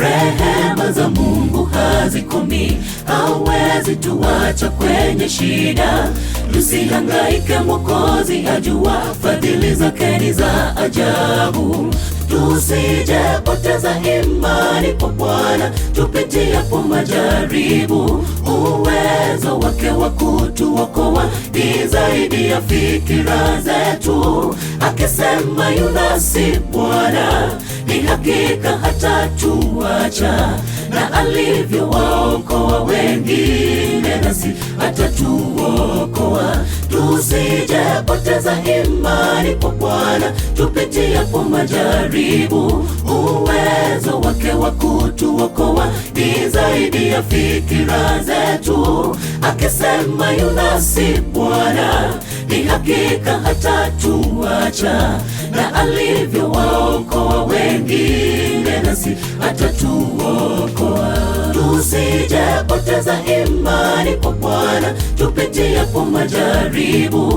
Rehema za Mungu hazikomi, hawezi tuacha kwenye shida. Tusihangaike, Mwokozi ajua, fadhili zake ni za ajabu. Tusijepoteza imani kwa Bwana tupitiapo majaribu. Uwezo wake wa kutuokoa ni zaidi ya fikira zetu. Akisema yu nasi Bwana, ni hakika hatatuacha, na alivyowaokoa wengine nasi atatuokoa. Tusijepoteza imani kwa Bwana tupitiapo majaribu. Uwezo wake wa kutuokoa ni zaidi ya fikira zetu. Akisema yu nasi Bwana, ni hakika hatatuacha, na alivyowaokoa wengine nasi atatuokoa. Tusijepoteza imani kwa Bwana tupitiapo majaribu.